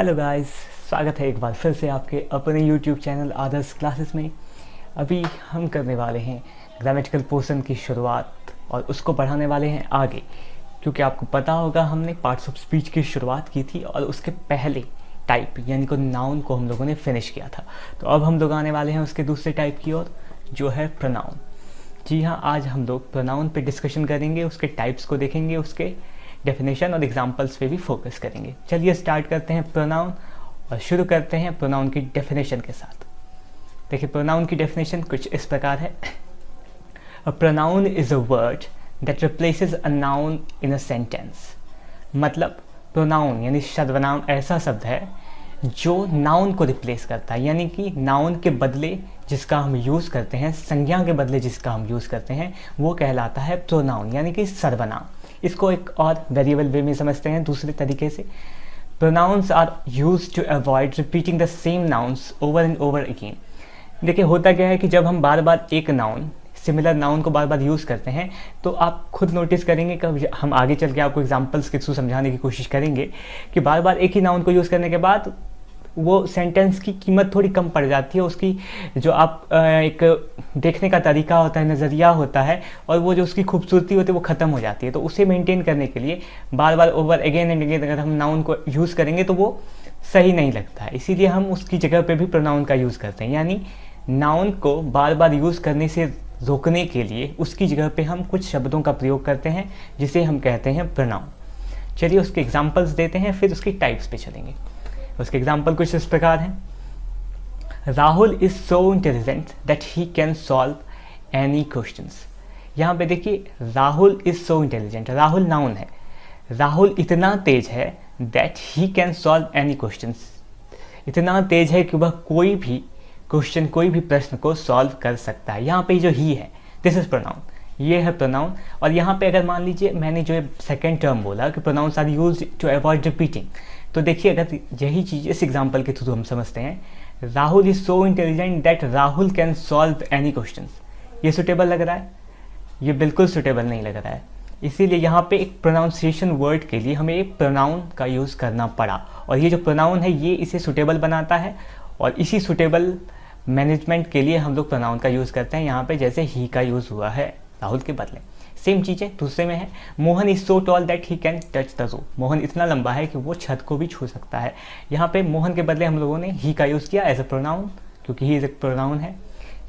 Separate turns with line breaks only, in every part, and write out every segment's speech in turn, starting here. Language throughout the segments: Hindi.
हेलो गाइस, स्वागत है एक बार फिर से आपके अपने यूट्यूब चैनल आदर्श क्लासेस में। अभी हम करने वाले हैं ग्रामेटिकल पोर्शन की शुरुआत और उसको बढ़ाने वाले हैं आगे, क्योंकि आपको पता होगा हमने पार्ट्स ऑफ स्पीच की शुरुआत की थी और उसके पहले टाइप यानी कि नाउन को हम लोगों ने फिनिश किया था। तो अब हम लोग आने वाले हैं उसके दूसरे टाइप की ओर, जो है प्रोनाउन। जी हाँ, आज हम लोग प्रोनाउन पे डिस्कशन करेंगे, उसके टाइप्स को देखेंगे, उसके डेफिनेशन और एग्जांपल्स पे भी फोकस करेंगे। चलिए स्टार्ट करते हैं प्रोनाउन और शुरू करते हैं प्रोनाउन की डेफिनेशन के साथ। देखिए, प्रोनाउन की डेफिनेशन कुछ इस प्रकार है। A pronoun is a word that replaces a noun in a sentence. मतलब प्रोनाउन यानी सर्वनाम ऐसा शब्द है जो नाउन को रिप्लेस करता है, यानी कि नाउन के बदले जिसका हम यूज़ करते हैं, संज्ञा के बदले जिसका हम यूज़ करते हैं, वो कहलाता है प्रोनाउन यानी कि सर्वनाम। इसको एक और वेरिएबल वे में समझते हैं दूसरे तरीके से। Pronouns are used to avoid repeating the same nouns over and over again. देखिए, होता क्या है कि जब हम बार बार एक नाउन, सिमिलर नाउन को बार बार यूज़ करते हैं, तो आप खुद नोटिस करेंगे कि हम आगे चल के आपको एग्जांपल्स के थ्रू समझाने की कोशिश करेंगे कि बार बार एक ही नाउन को यूज़ करने के बाद वो सेंटेंस की कीमत थोड़ी कम पड़ जाती है। उसकी जो आप एक देखने का तरीका होता है, नज़रिया होता है, और वो जो उसकी खूबसूरती होती है वो ख़त्म हो जाती है। तो उसे मेंटेन करने के लिए बार बार ओवर अगेन एंड अगेन अगर हम नाउन को यूज़ करेंगे तो वो सही नहीं लगता है। इसीलिए हम उसकी जगह पे भी प्रोनाउन का यूज़ करते हैं, यानी नाउन को बार बार यूज़ करने से रोकने के लिए उसकी जगह पे हम कुछ शब्दों का प्रयोग करते हैं जिसे हम कहते हैं प्रोनाउन। चलिए उसके एग्जाम्पल्स देते हैं, फिर उसके टाइप्स पे चलेंगे। उसके एग्जाम्पल कुछ इस प्रकार हैं। Rahul is so intelligent that he can solve any questions. यहाँ पे देखिए, Rahul is so intelligent, Rahul noun है। राहुल इतना तेज है that he can solve any questions, इतना तेज है कि वह कोई भी क्वेश्चन, कोई भी प्रश्न को सॉल्व कर सकता है। यहाँ पे जो ही है, दिस इज प्रोनाउन, ये है प्रोनाउन। और यहाँ पे अगर मान लीजिए मैंने जो सेकेंड टर्म बोला कि pronouns are used to avoid repeating, तो देखिए अगर यही चीज़ इस एग्जाम्पल के थ्रू हम समझते हैं, Rahul is so intelligent that Rahul can solve any questions, ये सुटेबल लग रहा है? ये बिल्कुल सुटेबल नहीं लग रहा है। इसीलिए यहाँ पे एक प्रोनाउंसिएशन वर्ड के लिए हमें एक प्रोनाउन का यूज़ करना पड़ा, और ये जो प्रोनाउन है ये इसे सुटेबल बनाता है, और इसी सुटेबल मैनेजमेंट के लिए हम लोग प्रोनाउन का यूज़ करते हैं। यहाँ पे जैसे ही का यूज़ हुआ है राहुल के बदले, सेम चीज़ है दूसरे में है। Mohan is so tall that he can touch the roof, Mohan इतना लंबा है कि वो छत को भी छू सकता है। यहाँ पे मोहन के बदले हम लोगों ने ही का यूज़ किया एज अ प्रोनाउन, क्योंकि ही इज एक प्रोनाउन है।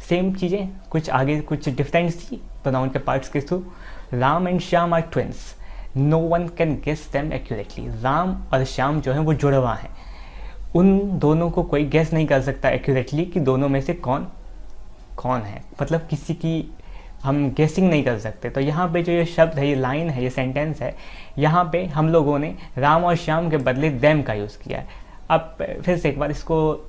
सेम चीज़ें कुछ आगे कुछ डिफरेंस थी प्रोनाउन के पार्ट्स के through. Ram and Shyam are twins, no one can guess them accurately. Ram और श्याम जो हैं वो जुड़वा हैं, उन दोनों को कोई गेस नहीं कर सकता एक्यूरेटली कि दोनों में से कौन कौन है, मतलब किसी की हम गेसिंग नहीं कर सकते। तो यहाँ पे जो ये शब्द है, ये लाइन है, ये सेंटेंस है, यहाँ पे हम लोगों ने राम और श्याम के बदले देम का यूज़ किया है। अब फिर से एक बार इसको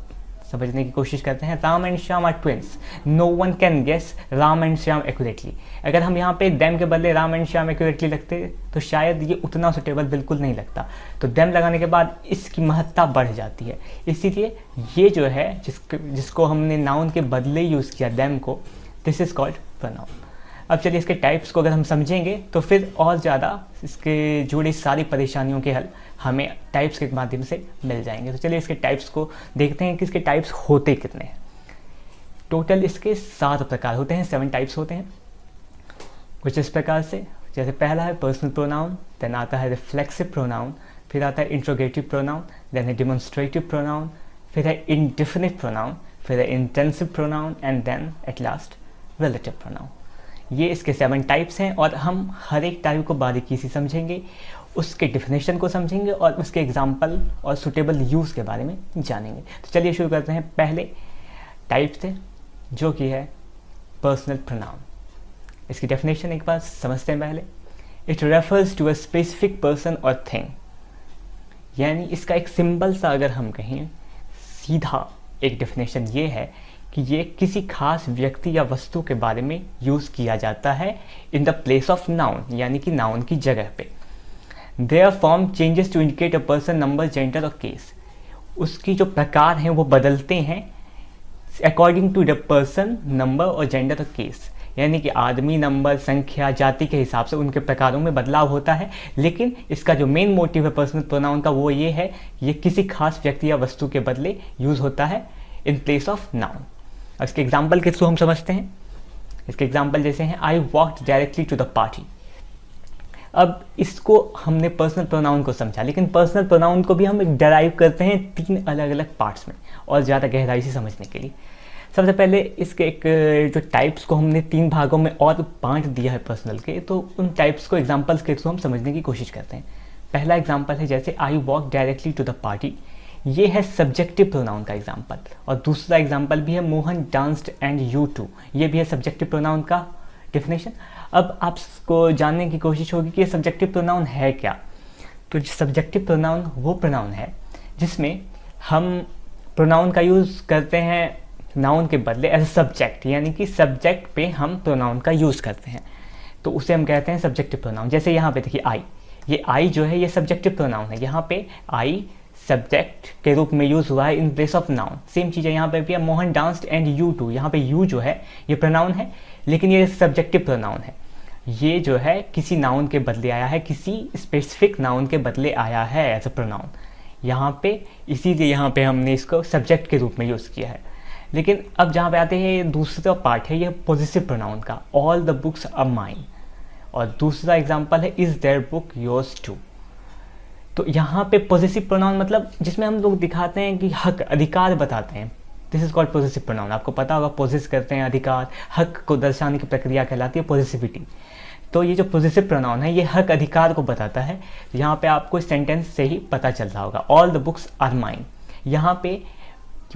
समझने की कोशिश करते हैं। Ram and Shyam are twins, no one can guess Ram and Shyam accurately. अगर हम यहाँ पे देम के बदले राम एंड श्याम एक्यूरेटली लगते तो शायद ये उतना सुटेबल बिल्कुल नहीं लगता। तो देम लगाने के बाद इसकी महत्ता बढ़ जाती है। इसीलिए ये जो है जिसको हमने नाउन के बदले यूज़ किया देम को, दिस इज़ कॉल्ड प्रोनाउन। अब चलिए इसके टाइप्स को अगर हम समझेंगे तो फिर और ज़्यादा इसके जुड़ी सारी परेशानियों के हल हमें टाइप्स के माध्यम से मिल जाएंगे। तो चलिए इसके टाइप्स को देखते हैं कि इसके टाइप्स होते कितने हैं। टोटल इसके 7 प्रकार होते हैं, 7 टाइप्स होते हैं कुछ इस प्रकार से। जैसे पहला है पर्सनल प्रोनाउन, देन आता है रिफ्लेक्सिव प्रोनाउन, फिर आता है इंट्रोगेटिव प्रोनाउन, देन है डिमॉन्स्ट्रेटिव प्रोनाउन, फिर है इंडेफिनिट प्रोनाउन, फिर है intensive pronoun, and then at last relative pronoun. ये इसके 7 टाइप्स हैं, और हम हर एक टाइप को बारीकी से समझेंगे, उसके डिफिनेशन को समझेंगे और उसके एग्जाम्पल और सुटेबल यूज़ के बारे में जानेंगे। तो चलिए शुरू करते हैं पहले टाइप से, जो कि है पर्सनल प्रोनाउन। इसकी डेफिनेशन एक बार समझते हैं पहले। It refers to a specific person और थिंग, यानी इसका एक सिंबल सा अगर हम कहें, सीधा एक डेफिनेशन ये है कि ये किसी खास व्यक्ति या वस्तु के बारे में यूज़ किया जाता है in the place of noun, यानी कि नाउन की जगह पे। Their form changes to indicate a person, number, gender और केस। उसकी जो प्रकार हैं वो बदलते हैं according to the person, number और जेंडर और केस। यानी कि आदमी, नंबर, संख्या, जाति के हिसाब से उनके प्रकारों में बदलाव होता है, लेकिन इसका जो मेन मोटिव है पर्सनल प्रोनाउन का वो ये है, ये किसी खास व्यक्ति या वस्तु के बदले यूज़ होता है इन प्लेस ऑफ नाउन। अब इसके एग्जाम्पल के थ्रू हम समझते हैं। इसके एग्जाम्पल जैसे हैं, I walked directly to the party. अब इसको हमने पर्सनल प्रोनाउन को समझा, लेकिन पर्सनल प्रोनाउन को भी हम डराइव करते हैं 3 अलग अलग पार्ट्स में और ज़्यादा गहराई से समझने के लिए। सबसे पहले इसके एक जो टाइप्स को हमने 3 भागों में और बांट दिया है पर्सनल के, तो उन टाइप्स को एग्जांपल्स के थ्रू हम समझने की कोशिश करते हैं। पहला एग्जांपल है जैसे I walk directly to the party, ये है सब्जेक्टिव प्रोनाउन का एग्जांपल। और दूसरा एग्जांपल भी है Mohan danced and you too, ये भी है सब्जेक्टिव प्रोनाउन का डेफिनेशन। अब आपको जानने की कोशिश होगी कि ये सब्जेक्टिव प्रोनाउन है क्या। तो सब्जेक्टिव प्रोनाउन वो प्रोनाउन है जिसमें हम प्रोनाउन का यूज़ करते हैं नाउन के बदले एज ए सब्जेक्ट, यानी कि सब्जेक्ट पे हम प्रोनाउन का यूज़ करते हैं, तो उसे हम कहते हैं सब्जेक्टिव प्रोनाउन। जैसे यहाँ पे देखिए आई, ये आई जो है ये सब्जेक्टिव प्रोनाउन है, यहाँ पे आई सब्जेक्ट के रूप में यूज़ हुआ है in place of noun. Same चीज़ है यहाँ पे भी है, Mohan danced and you too, यहाँ पे यू जो है ये प्रोनाउन है, लेकिन ये सब्जेक्टिव प्रोनाउन है। ये जो है किसी नाउन के बदले आया है, किसी स्पेसिफिक नाउन के बदले आया है एज अ प्रोनाउन यहाँ पे, इसीलिए यहाँ पे हमने इसको सब्जेक्ट के रूप में यूज़ किया है। लेकिन अब जहाँ पे आते हैं दूसरा पार्ट है ये पॉजिटिव प्रोनाउन का, all the books are mine. और दूसरा एग्जांपल है is there book yours too. तो यहाँ पे पॉजिटिव प्रोनाउन मतलब जिसमें हम लोग दिखाते हैं कि हक, अधिकार बताते हैं, this is called positive pronoun. आपको पता होगा पॉजिट करते हैं अधिकार, हक को दर्शाने की प्रक्रिया कहलाती है पॉजिटिविटी। तो ये जो पॉजिटिव प्रोनाउन है ये हक, अधिकार को बताता है। यहाँ पे आपको सेंटेंस से ही पता चल रहा होगा, all the books are mine. यहाँ पे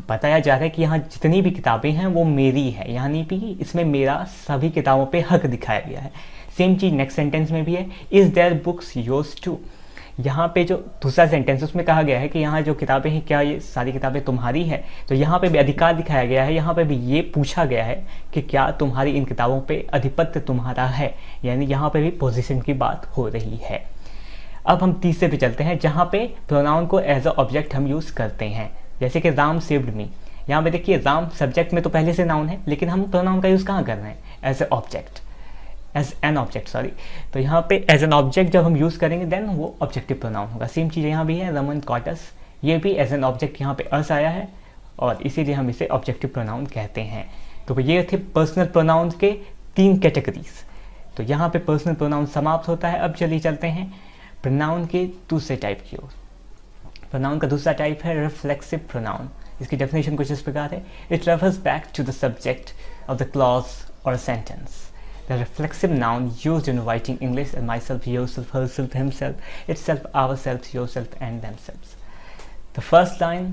बताया जा रहा है कि यहाँ जितनी भी किताबें हैं वो मेरी है, यानी कि इसमें मेरा सभी किताबों पे हक दिखाया गया है। सेम चीज़ नेक्स्ट सेंटेंस में भी है, is there books yours too. यहाँ पे जो दूसरा सेंटेंस उसमें कहा गया है कि यहाँ जो किताबें हैं क्या ये सारी किताबें तुम्हारी है, तो यहाँ पे भी अधिकार दिखाया गया है। यहाँ पे भी ये पूछा गया है कि क्या तुम्हारी इन किताबों पे आधिपत्य तुम्हारा है, यानी यहाँ पे भी पोजीशन की बात हो रही है। अब हम तीसरे पे चलते हैं जहाँ पे प्रोनाउन को एज अ ऑब्जेक्ट हम यूज़ करते हैं, जैसे कि राम सेव्ड मी। यहाँ पे देखिए राम सब्जेक्ट में तो पहले से नाउन है, लेकिन हम प्रोनाउन का यूज़ कहाँ कर रहे हैं, as a object, as an object sorry. तो यहाँ पे एज एन ऑब्जेक्ट जब हम यूज़ करेंगे देन वो ऑब्जेक्टिव प्रोनाउन होगा। सेम चीज़ यहाँ भी है, रमन कॉट अस, ये भी एज एन ऑब्जेक्ट यहाँ पे अस आया है और इसीलिए हम इसे ऑब्जेक्टिव प्रोनाउन कहते हैं। तो ये थे पर्सनल प्रोनाउन के 3 कैटेगरीज। तो यहाँ पे पर्सनल प्रोनाउन समाप्त होता है। अब चलिए चलते हैं प्रोनाउन के दूसरे टाइप की ओर। प्रोनाउन का दूसरा टाइप है रिफ्लेक्सिव प्रोनाउन। इसकी डेफिनेशन कुछ इस प्रकार है, it refers back to the subject of the clause और sentence. The reflexive noun used in writing English as myself, yourself, herself, himself, itself, ourselves, yourself, and themselves. The first line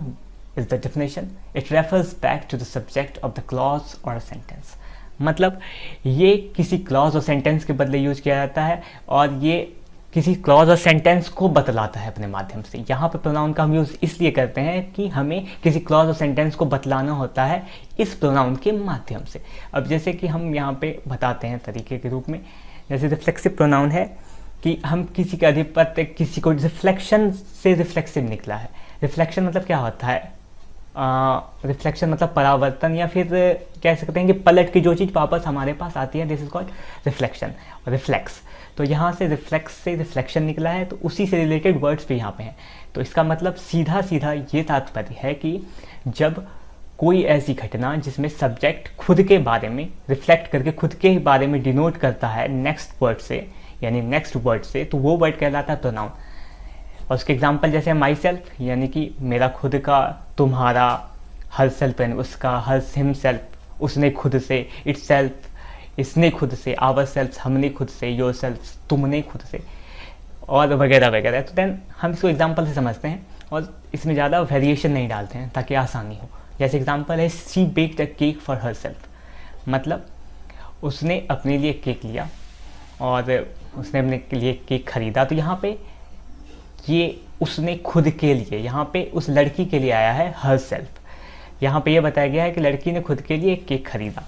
is the definition. It refers back to the subject of the clause or a sentence. मतलब ये किसी क्लॉज और सेंटेंस के बदले यूज किया जाता है और ये किसी क्लॉज और सेंटेंस को बतलाता है अपने माध्यम से। यहाँ पे प्रोनाउन का हम यूज़ इसलिए करते हैं कि हमें किसी क्लॉज और सेंटेंस को बतलाना होता है इस प्रोनाउन के माध्यम से। अब जैसे कि हम यहाँ पे बताते हैं तरीके के रूप में, जैसे रिफ्लेक्सिव प्रोनाउन है कि हम किसी का आधिपत्य, किसी को रिफ्लेक्शन से रिफ्लेक्सिव निकला है। रिफ्लेक्शन मतलब क्या होता है, रिफ्लेक्शन मतलब परावर्तन, या फिर कह सकते हैं कि पलट के जो चीज़ वापस हमारे पास आती है, दिस इज कॉल्ड रिफ्लेक्शन और रिफ्लेक्स। तो यहाँ से रिफ्लेक्स से रिफ्लेक्शन निकला है, तो उसी से रिलेटेड वर्ड्स भी यहाँ पे हैं। तो इसका मतलब सीधा सीधा ये तात्पर्य है कि जब कोई ऐसी घटना जिसमें सब्जेक्ट खुद के बारे में रिफ्लेक्ट करके खुद के बारे में डिनोट करता है नेक्स्ट वर्ड से, यानी नेक्स्ट वर्ड से, तो वो वर्ड कहलाता है प्रोनाउन। और उसके एग्जांपल जैसे माई सेल्फ, यानी कि मेरा खुद का, तुम्हारा, हर सेल्फ यानी उसका, हर हिमसेल्फ उसने खुद से, इट सेल्फ इसने खुद से, आवर सेल्फ हमने खुद से, योर सेल्फ तुमने खुद से, और वगैरह वगैरह। तो देन हम इसको एग्जांपल से समझते हैं और इसमें ज़्यादा वेरिएशन नहीं डालते हैं ताकि आसानी हो। जैसे एग्जांपल है she baked a cake for her self, मतलब उसने अपने लिए केक लिया और उसने अपने लिए केक खरीदा। तो यहाँ पे ये उसने खुद के लिए, यहाँ पे उस लड़की के लिए आया है हर सेल्फ। यहाँ पे ये बताया गया है कि लड़की ने खुद के लिए केक खरीदा।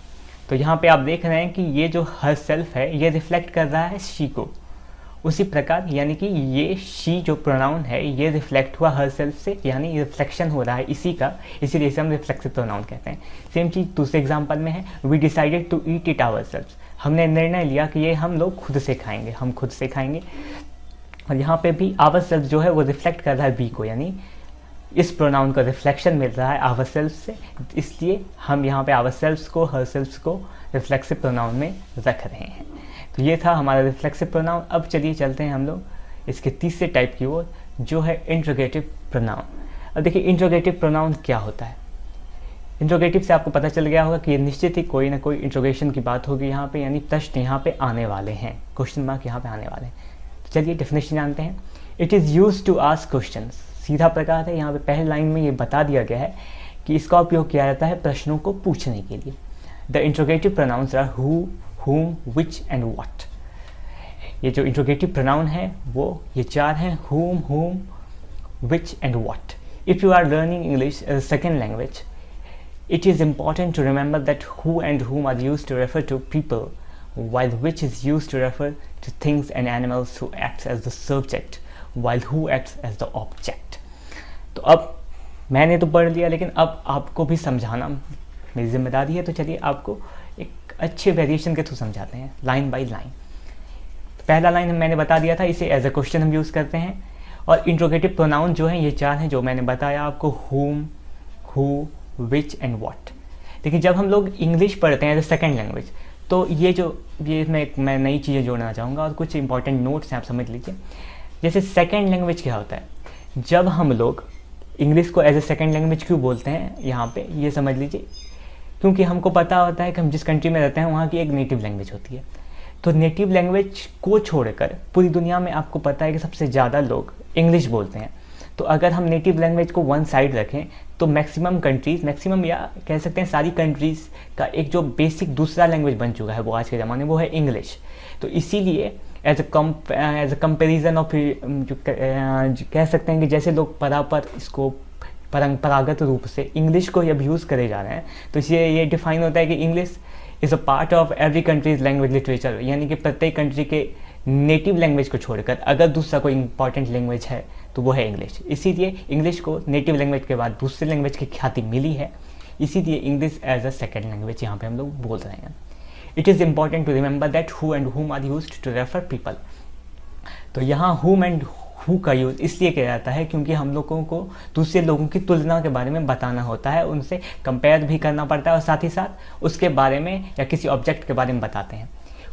तो यहाँ पे आप देख रहे हैं कि ये जो हर सेल्फ है ये रिफ्लेक्ट कर रहा है शी को। उसी प्रकार यानी कि ये शी जो प्रोनाउन है ये रिफ्लेक्ट हुआ हर सेल्फ से, यानी रिफ्लेक्शन हो रहा है इसी का, इसीलिए इसे हम रिफ्लेक्सिव प्रोनाउन कहते हैं। सेम चीज़ दूसरे एग्जांपल में है, we decided to eat it ourself, हमने निर्णय लिया कि ये हम लोग खुद से खाएंगे, हम खुद से खाएंगे। और यहाँ पे भी आवरसेल्फ जो है वो रिफ्लेक्ट कर रहा है बी को, यानी इस प्रोनाउन का रिफ्लेक्शन मिल रहा है आवरसेल्फ से, इसलिए हम यहाँ पे आवरसेल्फ को हरसेल्फ को रिफ्लेक्सिव प्रोनाउन में रख रहे हैं। तो ये था हमारा रिफ्लेक्सिव प्रोनाउन। अब चलिए चलते हैं हम लोग इसके तीसरे टाइप की ओर, जो है इंट्रोगेटिव प्रोनाउन। अब देखिए इंट्रोगेटिव प्रोनाउन क्या होता है। इंट्रोगेटिव से आपको पता चल गया होगा कि ये निश्चित ही कोई ना कोई इंट्रोगेशन की बात होगी यहाँ पे, यानी प्रश्न यहाँ पे आने वाले हैं, क्वेश्चन मार्क यहाँ पे आने वाले हैं। तो चलिए डेफिनेशन जानते हैं। It is use to ask question, सीधा प्रकार है। यहाँ पे पहली लाइन में ये बता दिया गया है कि इसका उपयोग किया जाता है प्रश्नों को पूछने के लिए। The interrogative pronouns are who, whom, which and what। ये जो इंट्रोगेटिव प्रोनाउन है वो ये चार हैं, whom, which and what। If you are learning English as a second language, it is important to remember that who and whom are used to refer to people, while which is used to refer to things and animals who acts as the subject, while who acts as the object। तो अब मैंने तो पढ़ लिया, लेकिन अब आपको भी समझाना मेरी जिम्मेदारी है। तो चलिए आपको एक अच्छे वेरिएशन के थ्रू समझाते हैं, लाइन बाय लाइन। पहला लाइन मैंने बता दिया था, इसे एज अ क्वेश्चन हम यूज़ करते हैं। और इंट्रोगेटिव प्रोनाउन जो हैं ये चार हैं जो मैंने बताया आपको, whom, who, which and what। देखिए जब हम लोग इंग्लिश पढ़ते हैं एज अ सेकेंड लैंग्वेज, तो ये मैं नई चीज़ें जोड़ना चाहूँगा और कुछ इंपॉर्टेंट नोट्स हैं, आप समझ लीजिए। जैसे सेकेंड लैंग्वेज क्या होता है, जब हम लोग इंग्लिश को एज ए सेकेंड लैंग्वेज क्यों बोलते हैं यहाँ पे, ये समझ लीजिए। क्योंकि हमको पता होता है कि हम जिस कंट्री में रहते हैं वहाँ की एक नेटिव लैंग्वेज होती है। तो नेटिव लैंग्वेज को छोड़कर पूरी दुनिया में आपको पता है कि सबसे ज़्यादा लोग इंग्लिश बोलते हैं। तो अगर हम नेटिव लैंग्वेज को वन साइड रखें तो मैक्सिमम या कह सकते हैं सारी कंट्रीज़ का एक जो बेसिक दूसरा लैंग्वेज बन चुका है वो आज के ज़माने में वो है इंग्लिश। तो इसीलिए एज अ कंपेरिजन ऑफ जो कह सकते हैं कि जैसे लोग परापर इसको परंपरागत रूप से इंग्लिश को अब यूज़ करे जा रहे हैं, तो इसलिए ये डिफाइन होता है कि English is a part of every countries language literature, यानी कि प्रत्येक कंट्री के नेटिव लैंग्वेज को छोड़कर अगर दूसरा कोई इंपॉर्टेंट लैंग्वेज है तो वो है इंग्लिश। इसीलिए इंग्लिश को नेटिव लैंग्वेज के बाद दूसरे लैंग्वेज की ख्याति मिली है, इसीलिए English as a second language यहाँ पे हम लोग बोल रहे हैं। It is important to remember that who and whom are used to refer people. तो यहाँ हुम एंड हु का यूज़ इसलिए किया जाता है क्योंकि हम लोगों को दूसरे लोगों की तुलना के बारे में बताना होता है, उनसे कंपेयर भी करना पड़ता है और साथ ही साथ उसके बारे में या किसी ऑब्जेक्ट के बारे में बताते हैं।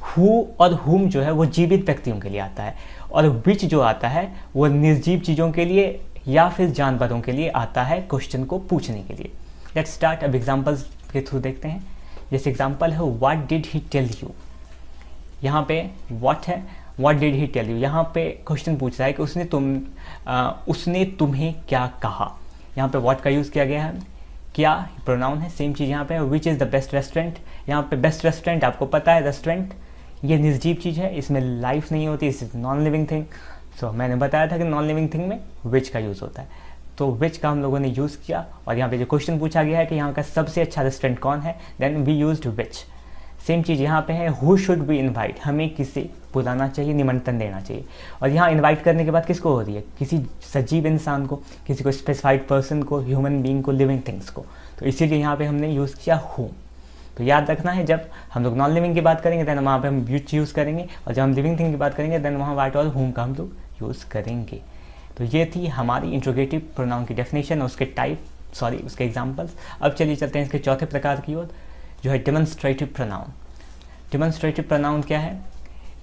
हु और हुम जो है वो जीवित व्यक्तियों के लिए आता है, और विच जो आता है वो निर्जीव चीज़ों के लिए या फिर जानवरों के लिए आता है क्वेश्चन को पूछने के लिए। Let's start. अब एग्जाम्पल्स के थ्रू देखते हैं। जैसे एग्जाम्पल है what did he tell you. यहाँ पे व्हाट है, what did he tell you, यहाँ पे क्वेश्चन पूछ रहा है कि उसने तुम्हें क्या कहा। यहाँ पे व्हाट का यूज़ किया गया है, क्या प्रोनाउन है। सेम चीज़ यहाँ पे which is the best restaurant. यहाँ पे बेस्ट रेस्टोरेंट आपको पता है, रेस्टोरेंट ये निर्जीव चीज़ है, इसमें लाइफ नहीं होती, इस नॉन लिविंग थिंग। सो मैंने बताया था कि नॉन लिविंग थिंग में विच का यूज़ होता है, तो विच का हम लोगों ने यूज़ किया। और यहाँ पे जो क्वेश्चन पूछा गया है कि यहाँ का सबसे अच्छा रेस्टोरेंट कौन है, then we used which. Same चीज़ यहाँ पे है हु शुड बी इनवाइट, हमें किसे बुलाना चाहिए, निमंत्रण देना चाहिए। और यहाँ इनवाइट करने के बाद किसको हो रही है, किसी सजीव इंसान को, किसी को स्पेसिफाइड पर्सन को, ह्यूमन बीइंग को, लिविंग थिंग्स को। तो इसीलिए यहाँ पे हमने यूज़ किया हु। तो याद रखना है जब हम लोग नॉन लिविंग की बात करेंगे देन वहाँ पे हम विच यूज़ करेंगे, और जब हम लिविंग थिंग की बात करेंगे देन वहाँ व्हाट और हुम का हम लोग यूज़ करेंगे। तो ये थी हमारी इंट्रोगेटिव प्रोनाउन की डेफिनेशन और उसके एग्जाम्पल्स। अब चलिए चलते हैं इसके चौथे प्रकार की ओर, जो है डेमोन्स्ट्रेटिव प्रोनाउन। डेमोन्स्ट्रेटिव प्रोनाउन क्या है,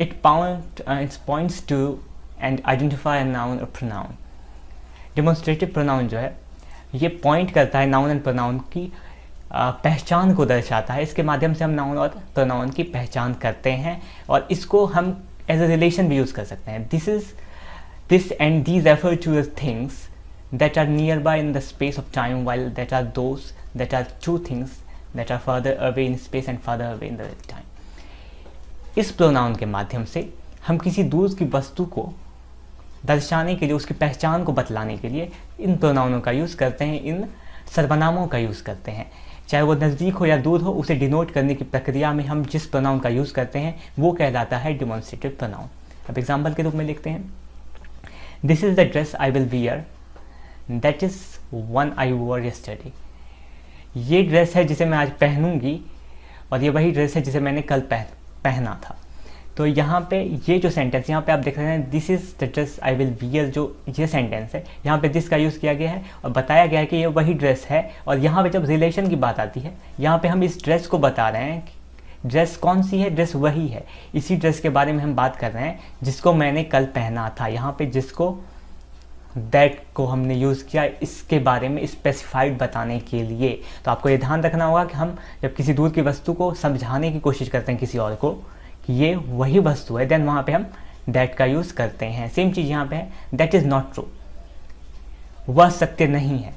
it points to and identify a noun और प्रोनाउन। डेमोन्स्ट्रेटिव प्रोनाउन जो है ये पॉइंट करता है नाउन एंड प्रोनाउन की पहचान को दर्शाता है। इसके माध्यम से हम नाउन और प्रोनाउन की पहचान करते हैं, और इसको हम एज अ रिलेशन भी यूज़ कर सकते हैं। This and these refer two things that are nearby in the space of time, while that are those that are two things that are further away in space and further away in the time। इस प्रोनाउन के माध्यम से हम किसी दूर की वस्तु को दर्शाने के लिए, उसकी पहचान को बतलाने के लिए इन प्रोनाउनों का यूज़ करते हैं, इन सर्वनामों का यूज़ करते हैं। चाहे वो नज़दीक हो या दूर हो, उसे डिनोट करने की प्रक्रिया में हम जिस प्रोनाउन का यूज़ करते हैं वो कहलाता है डेमोन्स्ट्रेटिव प्रोनाउन। अब एग्जाम्पल के रूप में लिखते हैं, this is the dress I will wear, that is one I war yesterday. ये ड्रेस है जिसे मैं आज पहनूंगी, और ये वही ड्रेस है जिसे मैंने कल पहना था। तो यहाँ पे ये जो सेंटेंस यहाँ पे आप देख रहे हैं, this is the dress I will wear, जो ये सेंटेंस है यहाँ पे दिस का यूज़ किया गया है और बताया गया है कि ये वही ड्रेस है। और यहाँ पे जब रिलेशन की बात आती है, यहाँ पे हम इस ड्रेस को बता रहे हैं कि ड्रेस कौन सी है, ड्रेस वही है, इसी ड्रेस के बारे में हम बात कर रहे हैं जिसको मैंने कल पहना था। यहाँ पे जिसको, दैट को हमने यूज़ किया इसके बारे में स्पेसिफाइड बताने के लिए। तो आपको ये ध्यान रखना होगा कि हम जब किसी दूर की वस्तु को समझाने की कोशिश करते हैं किसी और को कि ये वही वस्तु है, देन वहाँ पे हम दैट का यूज़ करते हैं। सेम चीज़ यहाँ पे है, दैट इज़ नॉट ट्रू, वह सत्य नहीं है।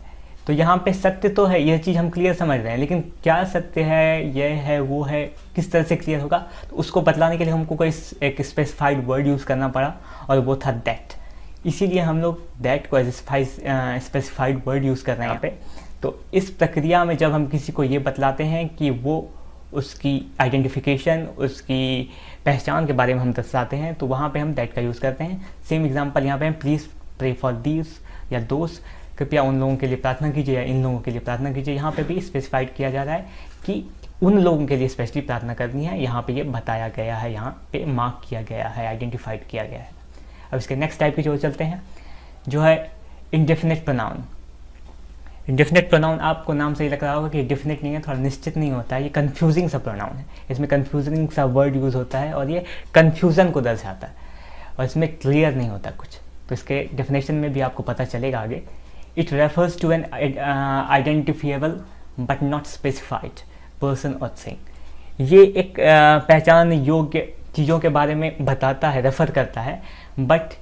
तो यहाँ पे सत्य तो है, यह चीज़ हम क्लियर समझ रहे हैं, लेकिन क्या सत्य है, यह है, वो है, किस तरह से क्लियर होगा, तो उसको बतलाने के लिए हमको कोई एक स्पेसिफाइड वर्ड यूज़ करना पड़ा और वो था दैट। इसीलिए हम लोग दैट को स्पेसिफाइड वर्ड यूज़ कर रहे हैं यहाँ पे। तो इस प्रक्रिया में जब हम किसी को ये बतलाते हैं कि वो उसकी आइडेंटिफिकेशन, उसकी पहचान के बारे में हम दर्शाते हैं, तो वहाँ पे हम दैट का यूज़ करते हैं। सेम एग्जांपल यहाँ पे हम प्लीज़ प्रे फॉर दीज या दोस्त, कृपया उन लोगों के लिए प्रार्थना कीजिए या इन लोगों के लिए प्रार्थना कीजिए। यहाँ पे भी स्पेसिफाइड किया जा रहा है कि उन लोगों के लिए स्पेशली प्रार्थना करनी है, यहाँ पे ये बताया गया है, यहाँ पे मार्क किया गया है, आइडेंटिफाइड किया गया है। अब इसके नेक्स्ट टाइप की जो चलते हैं, जो है इंडेफिनिट प्रोनाउन। इंडेफिनिट प्रोनाउन आपको नाम से ही लग रहा होगा कि डेफिनेट नहीं है, थोड़ा निश्चित नहीं होता है, ये कन्फ्यूजिंग सा प्रोनाउन है, इसमें कन्फ्यूजिंग सा वर्ड यूज़ होता है और ये कन्फ्यूज़न को दर्शाता है और इसमें क्लियर नहीं होता कुछ। तो इसके डेफिनेशन में भी आपको पता चलेगा आगे। It refers to an identifiable but not specified person और थिंग। ये एक पहचान योग्य चीज़ों के बारे में बताता है, रेफर करता है, बट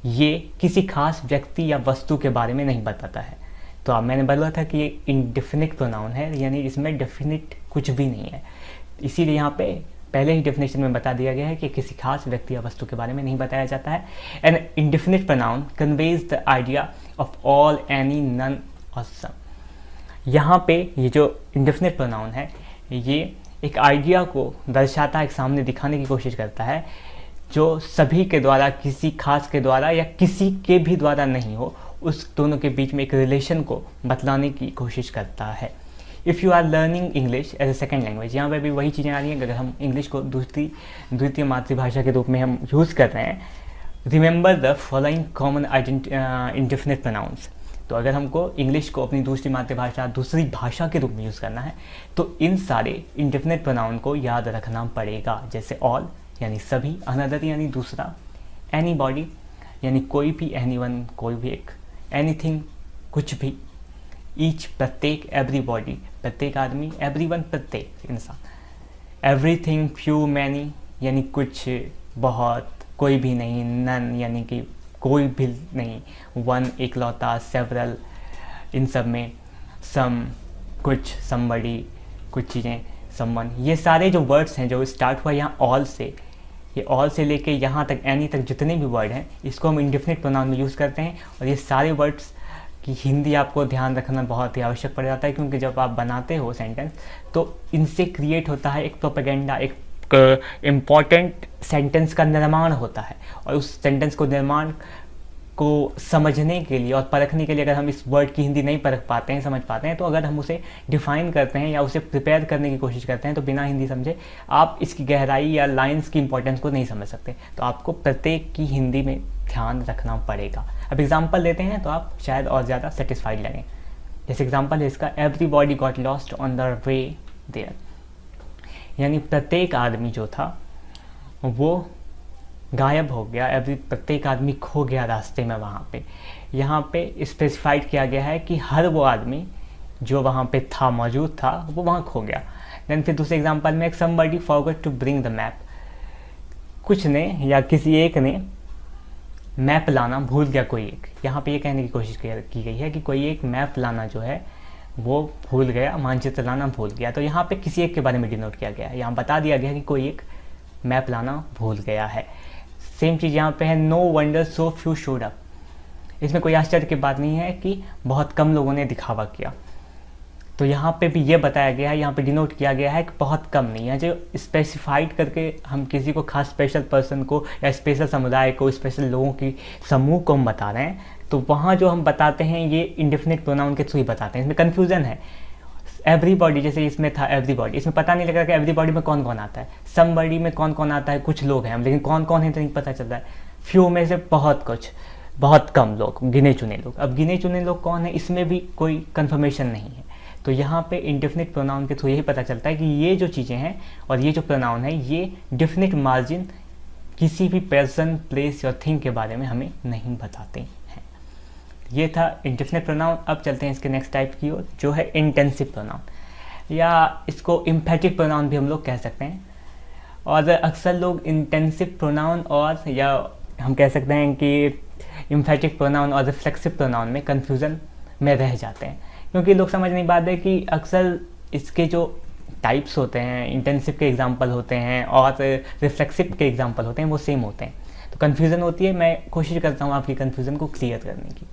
ये किसी खास व्यक्ति या वस्तु के बारे में नहीं बताता है। तो अब मैंने बोला था कि ये इंडेफिनिट प्रोनाउन है, यानी इसमें डेफिनिट कुछ भी नहीं है। इसीलिए यहाँ पे पहले ही डेफिनेशन में बता दिया गया है कि किसी खास व्यक्ति या वस्तु के बारे में नहीं बताया जाता है। An indefinite pronoun conveys the idea of all, any, none और सम। यहाँ पे ये जो इंडेफिनिट प्रोनाउन है, ये एक आइडिया को दर्शाता है, एक सामने दिखाने की कोशिश करता है, जो सभी के द्वारा, किसी खास के द्वारा या किसी के भी द्वारा नहीं हो, उस दोनों के बीच में एक रिलेशन को बतलाने की कोशिश करता है। If you are learning English as a second language, यहाँ पर भी वही चीज़ें आ रही हैं। अगर हम इंग्लिश को द्वितीय मातृभाषा के रूप में हम यूज़ कर रहे हैं, remember the following common indefinite pronouns. तो अगर हमको इंग्लिश को अपनी दूसरी मातृभाषा, दूसरी भाषा के रूप में यूज़ करना है, तो इन सारे इंडेफिनिट प्रोनाउन को याद रखना पड़ेगा। जैसे ऑल यानी सभी, अनदर यानी दूसरा, एनीबॉडी यानी कोई भी, एनीवन कोई भी एक, एनीथिंग कुछ भी, ईच प्रत्येक, एवरीबॉडी प्रत्येक आदमी, एवरीवन प्रत्येक इंसान, एवरीथिंग, फ्यू, मैनी यानी कुछ, बहुत, कोई भी नहीं, नन यानी कि कोई भी नहीं, वन एकलौता, सेवरल इन सब में, सम कुछ, समबडी कुछ चीज़ें, समवन, ये सारे जो वर्ड्स हैं जो स्टार्ट हुआ यहाँ ऑल से, ये ऑल से लेके यहाँ तक एनी तक जितने भी वर्ड हैं, इसको हम इंडेफिनिट प्रोनाउन में यूज़ करते हैं। और ये सारे वर्ड्स की हिंदी आपको ध्यान रखना बहुत ही आवश्यक पड़ जाता है, क्योंकि जब आप बनाते हो सेंटेंस तो इनसे क्रिएट होता है एक प्रोपेगेंडा, एक इम्पॉर्टेंट सेंटेंस का निर्माण होता है। और उस सेंटेंस को निर्माण को समझने के लिए और परखने के लिए अगर हम इस वर्ड की हिंदी नहीं परख पाते हैं, समझ पाते हैं, तो अगर हम उसे डिफ़ाइन करते हैं या उसे प्रिपेयर करने की कोशिश करते हैं, तो बिना हिंदी समझे आप इसकी गहराई या लाइंस की इंपॉर्टेंस को नहीं समझ सकते। तो आपको प्रत्येक की हिंदी में ध्यान रखना पड़ेगा। अब एग्जाम्पल लेते हैं तो आप शायद और ज़्यादा सेटिस्फाइड लगें। जैसे एग्जाम्पल है इसका, everybody got lost on the way there, यानी प्रत्येक आदमी जो था वो गायब हो गया, प्रत्येक आदमी खो गया रास्ते में वहाँ पे। यहाँ पे स्पेसिफाइड किया गया है कि हर वो आदमी जो वहाँ पे था, मौजूद था, वो वहाँ खो गया। देन फिर दूसरे एग्जांपल में, somebody forgot to bring the map, कुछ ने या किसी एक ने मैप लाना भूल गया, कोई एक। यहाँ पे ये कहने की कोशिश की गई है कि कोई एक मैप लाना जो है वो भूल गया, मानचित्र लाना भूल गया। तो यहाँ पे किसी एक के बारे में डिनोट किया गया है, यहाँ बता दिया गया है कि कोई एक मैप लाना भूल गया है। सेम चीज़ यहाँ पे है, no wonder so few showed up, इसमें कोई आश्चर्य की बात नहीं है कि बहुत कम लोगों ने दिखावा किया। तो यहाँ पे भी ये बताया गया है, यहाँ पे डिनोट किया गया है कि बहुत कम नहीं है। जो स्पेसिफाइड करके हम किसी को खास स्पेशल पर्सन को या स्पेशल समुदाय को, स्पेशल लोगों की समूह को हम बता रहे हैं, तो वहाँ जो हम बताते हैं ये इंडेफिनिट प्रोनाउन के थ्रू ही बताते हैं। इसमें कन्फ्यूज़न है। एवरीबॉडी, जैसे इसमें था एवरीबॉडी, इसमें पता नहीं लग रहा कि एवरीबॉडी में कौन कौन आता है। समबडी में कौन कौन आता है, कुछ लोग हैं, लेकिन कौन कौन है तो नहीं पता चलता है। फ्यू में से बहुत कम लोग, गिने चुने लोग। अब गिने चुने लोग कौन है, इसमें भी कोई कंफर्मेशन नहीं है। तो यहाँ पे इंडेफिनिट प्रोनाउन के थ्रू यही पता चलता है कि ये जो चीज़ें हैं और ये जो प्रोनाउन है ये डेफिनिट मार्जिन किसी भी पर्सन, प्लेस और थिंग के बारे में हमें नहीं बताते हैं। ये था इंडेफिनिट प्रोनाउन। अब चलते हैं इसके नेक्स्ट टाइप की ओर, जो है इंटेंसिव प्रोनाउन, या इसको इम्फेटिक प्रोनाउन भी हम लोग कह सकते हैं। और अक्सर लोग इंटेंसिव प्रोनाउन और या हम कह सकते हैं कि इम्फेटिक प्रोनाउन और रिफ्लेक्सिव प्रोनाउन में कन्फ्यूज़न में रह जाते हैं, क्योंकि लोग समझ नहीं पाते कि अक्सर इसके जो टाइप्स होते हैं, इंटेंसिव के एग्जांपल होते हैं और रिफ्लेक्सिव के एग्जांपल होते हैं, वो सेम होते हैं। तो कन्फ्यूज़न होती है। मैं कोशिश करता हूँ आपकी कन्फ्यूज़न को क्लियर करने की।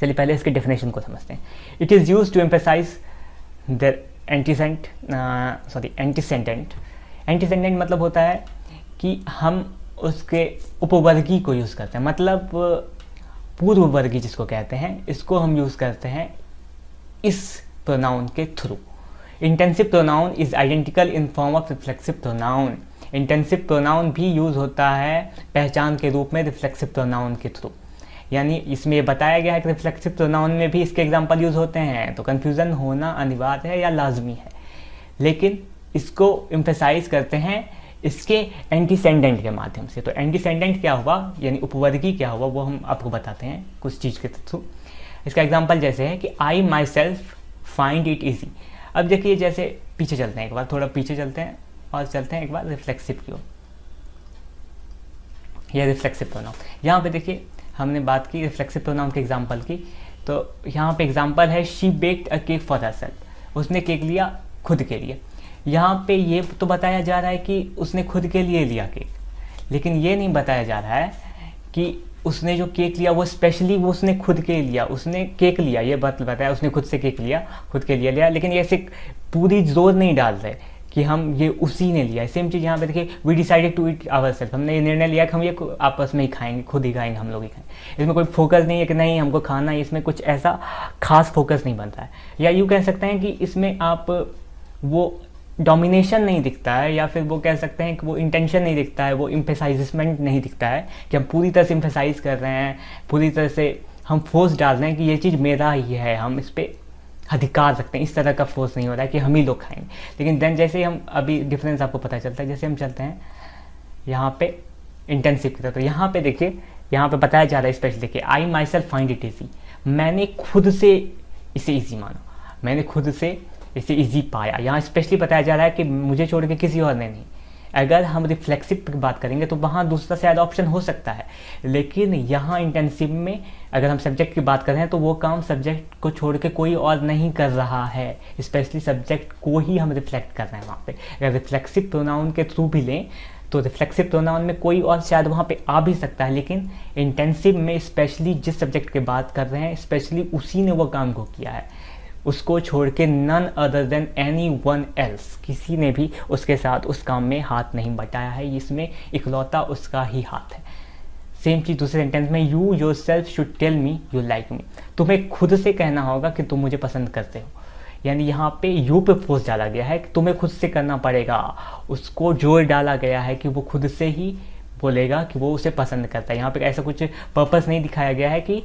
चलिए पहले इसके डेफिनेशन को समझते हैं। It is use to emphasize their antecedent. Antecedent मतलब होता है कि हम उसके उपवर्गी को यूज़ करते हैं, मतलब पूर्ववर्गी जिसको कहते हैं, इसको हम यूज़ करते हैं इस प्रोनाउन के through. Intensive pronoun is identical in form of reflexive pronoun. Intensive pronoun भी यूज़ होता है पहचान के रूप में रिफ्लेक्सिव प्रोनाउन के थ्रू। यानी इसमें ये बताया गया है कि रिफ्लेक्सिव प्रोनाउन में भी इसके एग्जाम्पल यूज़ होते हैं, तो कन्फ्यूज़न होना अनिवार्य है या लाजमी है। लेकिन इसको एम्फेसाइज करते हैं इसके एंटीसेंडेंट के माध्यम से। तो एंटीसेंडेंट क्या हुआ, यानी उपवर्गी क्या हुआ, वो हम आपको बताते हैं कुछ चीज़ के थ्रू। इसका एग्जाम्पल जैसे है कि I myself find it easy. अब देखिए जैसे पीछे चलते हैं, एक बार थोड़ा पीछे चलते हैं और चलते हैं एक बार रिफ्लेक्सिव की ओर। यह रिफ्लेक्सिव प्रोनाउन, यहाँ पे देखिए हमने बात की रिफ्लेक्सिव प्रोनाउन के एग्जाम्पल की, तो यहाँ पे एग्जाम्पल है she baked a cake for herself. उसने केक लिया खुद के लिए। यहाँ पे ये तो बताया जा रहा है कि उसने खुद के लिए लिया केक, लेकिन ये नहीं बताया जा रहा है कि उसने जो केक लिया वो स्पेशली वो उसने खुद के लिया, उसने केक लिया, ये बात बताया उसने खुद से केक लिया, खुद के लिए लिया। लेकिन ये ऐसे पूरी जोर नहीं डाल रहे कि हम ये उसी ने लिया। सेम चीज़ यहाँ पे देखिए, we decided to eat ourself. हमने ये निर्णय लिया कि हम ये आपस में ही खाएंगे, खुद ही खाएंगे, हम लोग ही खाएंगे। इसमें कोई फोकस नहीं है कि नहीं हमको खाना है, इसमें कुछ ऐसा खास फोकस नहीं बनता है। या यूँ कह सकते हैं कि इसमें आप वो डोमिनेशन नहीं दिखता है, या फिर वो कह सकते हैं कि वो इंटेंशन नहीं दिखता है, वो एम्फेसाइजमेंट नहीं दिखता है कि हम पूरी तरह से एम्फेसाइज कर रहे हैं, पूरी तरह से हम फोर्स डाल रहे हैं कि ये चीज़ मेरा ही है, हम इस पर अधिकार रखते हैं। इस तरह का फोर्स नहीं हो रहा है कि हम ही लोग खाएंगे। लेकिन देन जैसे ही हम अभी डिफरेंस आपको पता चलता है, जैसे हम चलते हैं यहाँ पे इंटेंसिव की तरफ, तो यहाँ पे देखिए, यहाँ पे बताया जा रहा है स्पेशली देखिए, I myself find it easy. मैंने खुद से इसे ईजी माना, मैंने खुद से इसे इजी पाया। यहाँ स्पेशली बताया जा रहा है कि मुझे छोड़ के किसी और ने नहीं। अगर हम रिफ्लेक्सिव की बात करेंगे तो वहाँ दूसरा शायद ऑप्शन हो सकता है, लेकिन यहाँ इंटेंसिव में अगर हम सब्जेक्ट की बात करें तो वो काम सब्जेक्ट को छोड़ के कोई और नहीं कर रहा है, स्पेशली सब्जेक्ट को ही हम रिफ्लेक्ट कर रहे हैं वहाँ पे। अगर रिफ्लेक्सिव प्रोनाउन के थ्रू भी लें तो रिफ्लेक्सिव प्रोनाउन में कोई और शायद वहाँ पे आ भी सकता है, लेकिन इंटेंसिव में स्पेशली जिस सब्जेक्ट की बात कर रहे हैं स्पेशली उसी ने वो काम को किया है, उसको छोड़ के none other than anyone else, किसी ने भी उसके साथ उस काम में हाथ नहीं बटाया है, इसमें इकलौता उसका ही हाथ है। सेम चीज़ दूसरे सेंटेंस में, you yourself should tell me you like me. तुम्हें खुद से कहना होगा कि तुम मुझे पसंद करते हो। यानी यहाँ पे यू पे फोर्स डाला गया है कि तुम्हें खुद से करना पड़ेगा, उसको जोर डाला गया है कि वो खुद से ही बोलेगा कि वो उसे पसंद करता है। यहाँ पे ऐसा कुछ पर्पस नहीं दिखाया गया है कि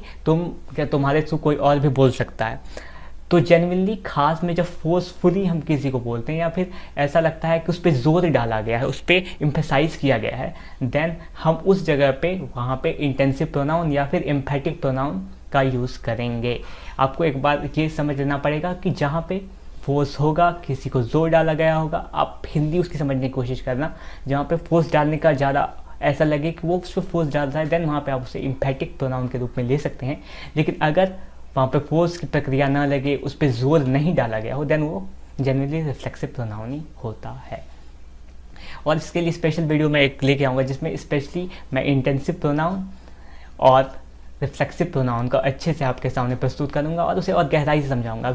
तुम्हारे थ्रू कोई और भी बोल सकता है। तो जेन्युइनली खास में जब फोर्सफुली हम किसी को बोलते हैं या फिर ऐसा लगता है कि उस पर जोर डाला गया है, उस पर एम्फेसाइज किया गया है, देन हम उस जगह पे वहाँ पे इंटेंसिव प्रोनाउन या फिर एम्फेटिक प्रोनाउन का यूज़ करेंगे। आपको एक बार ये समझ लेना पड़ेगा कि जहाँ पे फोर्स होगा, किसी को जोर डाला गया होगा, आप हिंदी उसकी समझने की कोशिश करना। जहाँ पे फोर्स डालने का ज़्यादा ऐसा लगे कि वो उस पर फोर्स डाल रहा है, देन वहाँ पे आप उसे एम्फेटिक प्रोनाउन के रूप में ले सकते हैं। लेकिन अगर वहाँ पे फोर्स की प्रक्रिया ना लगे, उस पर जोर नहीं डाला गया हो, देन वो जनरली रिफ्लेक्सिव प्रोनाउन ही होता है। और इसके लिए स्पेशल वीडियो मैं एक लेके आऊँगा जिसमें स्पेशली मैं इंटेंसिव प्रोनाउन और रिफ्लेक्सिव प्रोनाउन का अच्छे से आपके सामने प्रस्तुत करूँगा और उसे और गहराई से समझाऊँगा।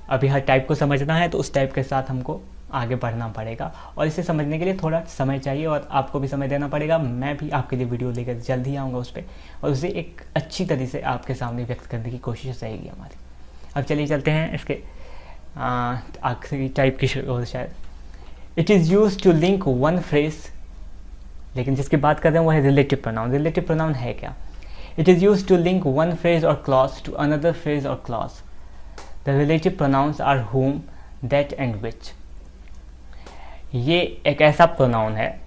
अभी हर टाइप को समझना है तो उस टाइप के साथ हमको आगे बढ़ना पड़ेगा, और इसे समझने के लिए थोड़ा समय चाहिए और आपको भी समय देना पड़ेगा। मैं भी आपके लिए वीडियो लेकर जल्द ही आऊँगा उस पर, और उसे एक अच्छी तरह से आपके सामने व्यक्त करने की कोशिश रहेगी हमारी। अब चलिए चलते हैं इसके आखिरी टाइप की ओर। शायद it is use to link one phrase, लेकिन जिसकी बात कर रहे हैं वो है रिलेटिव प्रोनाउन। रिलेटिव प्रोनाउन है क्या? It is use to link one phrase और क्लॉज टू अनदर फ्रेज और clause. The relative pronouns are whom, that and which। ये एक ऐसा प्रोनाउन है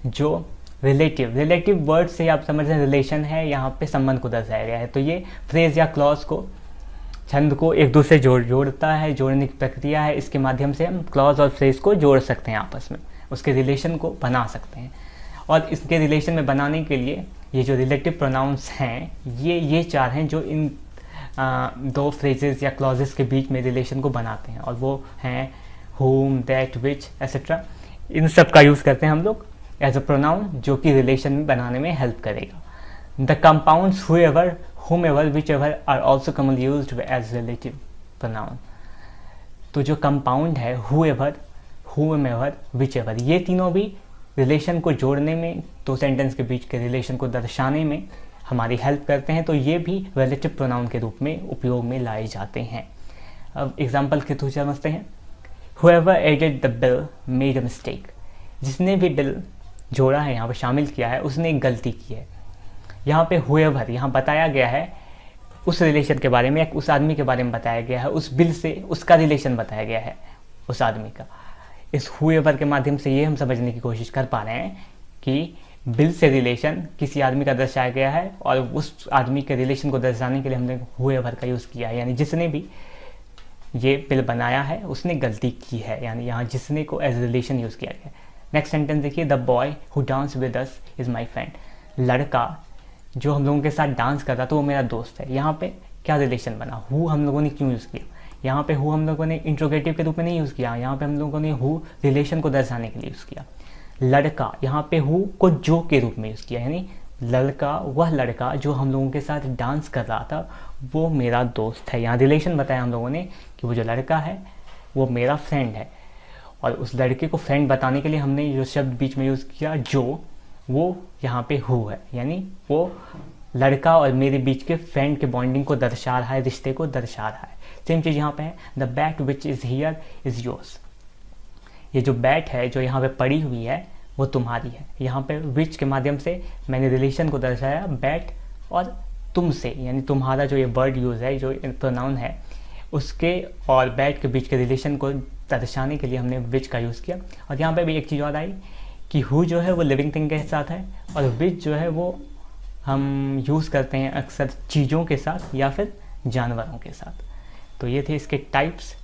जो रिलेटिव वर्ड से आप समझ रहे हैं रिलेशन है, यहाँ पे संबंध को दर्शाया गया है। तो ये फ्रेज या क्लॉज को, छंद को एक दूसरे जोड़ता है, जोड़ने की प्रक्रिया है। इसके माध्यम से हम क्लॉज और फ्रेज को जोड़ सकते हैं आपस में, उसके रिलेशन को बना सकते हैं। और इसके रिलेशन में बनाने के लिए ये जो रिलेटिव प्रोनाउंस हैं ये चार हैं जो इन दो फ्रेजेस या क्लॉजेस के बीच में रिलेशन को बनाते हैं, और वो हैं whom, that, which, etc। इन सब का यूज़ करते हैं हम लोग एज अ प्रोनाउन जो कि रिलेशन बनाने में हेल्प करेगा। The compounds whoever, whomever, whichever are also commonly used as relative pronoun. तो जो कंपाउंड है whoever, whomever, whichever, ये तीनों भी रिलेशन को जोड़ने में, दो सेंटेंस के बीच के रिलेशन को दर्शाने में हमारी हेल्प करते हैं। तो ये भी रिलेटिव प्रोनाउन के रूप में उपयोग में लाए जाते हैं। अब एग्जाम्पल के थ्रू समझते हैं। Whoever added the bill made a mistake। जिसने भी बिल जोड़ा है, यहाँ पर शामिल किया है, उसने एक गलती की है। यहाँ पे whoever यहाँ बताया गया है उस रिलेशन के बारे में, उस आदमी के बारे में बताया गया है, उस बिल से उसका रिलेशन बताया गया है उस आदमी का। इस whoever के माध्यम से ये हम समझने की कोशिश कर पा रहे हैं कि बिल से रिलेशन किसी आदमी का दर्शाया गया है, और उस आदमी के रिलेशन को दर्शाने के लिए हमने whoever का यूज़ किया है, यानी जिसने भी ये बिल बनाया है उसने गलती की है, यानी यहाँ जिसने को एज रिलेशन यूज़ किया गया है। नेक्स्ट सेंटेंस देखिए, the boy who dance with us is my friend. लड़का जो हम लोगों के साथ डांस कर रहा था वो मेरा दोस्त है। यहाँ पे क्या रिलेशन बना? हु हम लोगों ने क्यों यूज़ किया? यहाँ पे हु हम लोगों ने इंट्रोगेटिव के रूप में नहीं यूज़ किया, यहाँ पे हम लोगों ने हु रिलेशन को दर्शाने के लिए यूज़ किया। लड़का यहाँ पे हु को जो के रूप में यूज़ किया, यानी लड़का, वह लड़का जो हम लोगों के साथ डांस कर रहा था वो मेरा दोस्त है। यहाँ रिलेशन बताया हम लोगों ने कि वो जो लड़का है वो मेरा फ्रेंड है, और उस लड़के को फ्रेंड बताने के लिए हमने जो शब्द बीच में यूज़ किया जो, वो यहाँ पे हु है, यानी वो लड़का और मेरे बीच के फ्रेंड के बॉन्डिंग को दर्शा रहा है, रिश्ते को दर्शा रहा है। सेम चीज़ यहाँ पे है, the bat which is here is yours. ये जो बैट है जो यहाँ पे पड़ी हुई है वो तुम्हारी है। यहाँ पे विच के माध्यम से मैंने रिलेशन को दर्शाया बैट और तुमसे, यानी तुम्हारा जो ये वर्ड यूज़ है, जो प्रोनाउन है, उसके और बैट के बीच के रिलेशन को दर्शाने के लिए हमने विच का यूज़ किया। और यहाँ पे भी एक चीज़ और आई कि हु जो है वो लिविंग थिंग के साथ है, और विच जो है वो हम यूज़ करते हैं अक्सर चीज़ों के साथ या फिर जानवरों के साथ। तो ये थे इसके टाइप्स।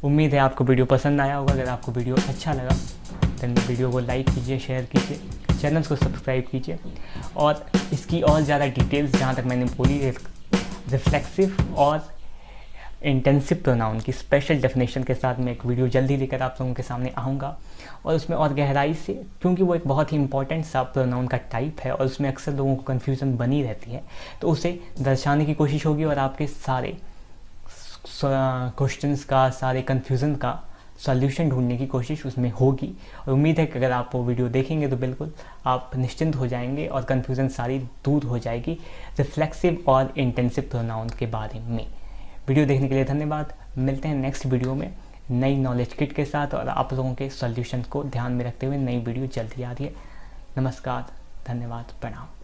उम्मीद है आपको वीडियो पसंद आया होगा। अगर आपको वीडियो अच्छा लगा तो वीडियो को लाइक कीजिए, शेयर कीजिए, चैनल को सब्सक्राइब कीजिए, और इसकी और ज़्यादा डिटेल्स जहाँ तक मैंने बोली, रिफ्लेक्सिव और इंटेंसिव प्रोनाउन की स्पेशल डेफिनेशन के साथ मैं एक वीडियो जल्दी लेकर आप लोगों के सामने आऊँगा, और उसमें और गहराई से, क्योंकि वो एक बहुत ही इंपॉर्टेंट सा प्रोनाउन का टाइप है और उसमें अक्सर लोगों को कन्फ्यूज़न बनी रहती है, तो उसे दर्शाने की कोशिश होगी और आपके सारे क्वेश्चंस का, सारे कन्फ्यूज़न का सॉल्यूशन ढूंढने की कोशिश उसमें होगी। और उम्मीद है कि अगर आप वो वीडियो देखेंगे तो बिल्कुल आप निश्चिंत हो जाएंगे और कन्फ्यूज़न सारी दूर हो जाएगी रिफ्लेक्सिव और इंटेंसिव प्रोनाउन के बारे में। वीडियो देखने के लिए धन्यवाद। मिलते हैं नेक्स्ट वीडियो में नई नॉलेज किट के साथ, और आप लोगों के सॉल्यूशन को ध्यान में रखते हुए नई वीडियो जल्दी आ रही है। नमस्कार, धन्यवाद, प्रणाम।